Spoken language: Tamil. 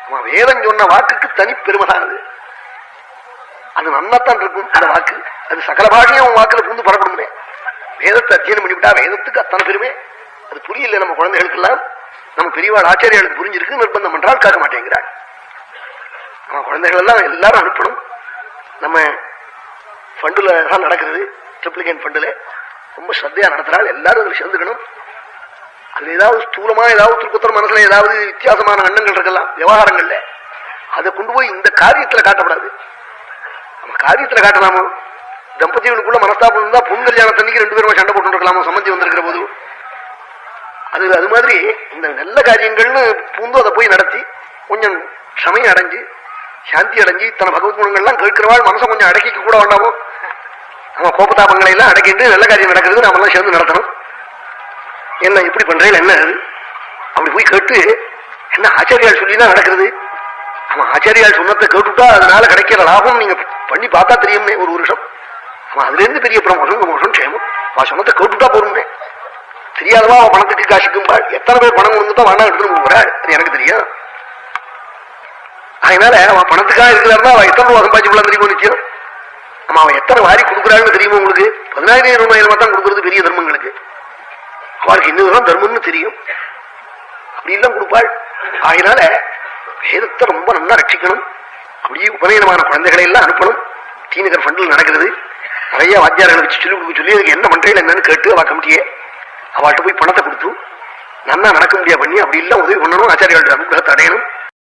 அவன் வேதம் சொன்ன வாக்குக்கு தனி பெருமைதானது. அது நன்னாத்தான் இருக்கும் அந்த வாக்கு. அது சகல பாஷையும் அவன் வாக்குல புந்து பரப்படும். வேதத்தை அத்தியனம் பண்ணிவிட்டா வேதத்துக்கு அத்தனை பெருமை. அது புரியல நம்ம குழந்தைகளுக்கெல்லாம். நம்ம பெரியவாள் ஆச்சாரியாளுக்கு புரிஞ்சிருக்கு, நிர்பந்தம் பண்றாள், கேட்க மாட்டேங்கிறாள். நம்ம குழந்தைகள் எல்லாம் எல்லாரும் அனுப்பணும். நம்ம ஃபண்டுல தான் நடக்கிறது, ட்ரிப்ளிகேன் ஃபண்டுல ரொம்ப ஸ்ரத்தையா நடத்துறாள். எல்லாரும் அதில் சேர்ந்துக்கணும். அதுல ஏதாவது ஸ்தூலமா ஏதாவது திருக்குத்தர் மனசுல ஏதாவது வித்தியாசமான எண்ணங்கள் இருக்கலாம் விவகாரங்கள்ல, அதை கொண்டு போய் இந்த காரியத்துல காட்டப்படாது. நம்ம காரியத்துல காட்டலாமோ? தம்பதிகளுக்குள்ள மனஸ்தாபம் இருந்தா பொன் கல்யாணத்தன்னைக்கு 2 பேரும் சண்டை போட்டு இருக்கலாமோ சம்மந்தி வந்திருக்கிற போது? அது மாதிரி இந்த நல்ல காரியங்கள்னு பூந்து அதை போய் நடத்தி கொஞ்சம் க்ஷமையை அடைஞ்சு சாந்தி அடைஞ்சு இத்தனை பகவத் குணங்கள்லாம் கேட்கிறவாள் மனசை கொஞ்சம் அடக்கிக்க கூட வேண்டாமோ? நம்ம கோபதாபங்களை எல்லாம் அடக்கிட்டு நல்ல காரியம் நடக்கிறது நாம எல்லாம் சேர்ந்து நடத்தணும். என்ன இப்படி பண்றேன் என்ன அது அப்படி போய் கேட்டு என்ன ஆச்சாரியால் சொல்லிதான் நடக்கிறது. அவன் ஆச்சாரியால் சொன்னத்தை கேட்டுட்டா அதனால கிடைக்கிற லாபம் நீங்க பண்ணி பார்த்தா தெரியும்னே. ஒரு வருஷம் அவன் அதுல இருந்து பெரிய ப்ரமோஷன் க்ஷேமம். அவன் சொன்னத்தை கேட்டுட்டா போறோம்னே. தெரியாதவா அவன் பணத்துக்கு காசுக்கும் எத்தனை பேர் பணம் கொடுத்துட்டா வேணா எடுத்துட்டு போறாள், அது எனக்கு தெரியும். அதனால அவன் பணத்துக்காக இருக்கிறாருன்னா அவன் எத்தனை ரூபா சம்பாதிச்சு போலாம் தெரியுமோ நிச்சயம். ஆமா, அவன் எத்தனை வாரி கொடுக்குறான்னு தெரியுமோ உங்களுக்கு? 15000 ரூபாய் தான் கொடுக்கறது பெரிய தர்மங்களுக்கு. அவளுக்கு இன்னும் தர்மம்னு தெரியும், அப்படி எல்லாம் கொடுப்பாள். அதனால வேதத்தை ரொம்ப நல்லா ரட்சிக்கணும். அப்படியே உபநயனமான குழந்தைகளை எல்லாம் அனுப்பணும். டிநகர் ஃபண்டில் நடக்கிறது. நிறைய வாத்தியார்களை வச்சு சொல்லி அதுக்கு என்ன பண்றீங்க என்னன்னு கேட்டு அவ கமிட்டியே அவள்கிட்ட போய் பணத்தை கொடுத்து நன்னா நடக்க முடியா பண்ணி அப்படி எல்லாம் உதவி பண்ணணும். ஆச்சாரியாளோட அனுகிரகத்தை அடையணும்.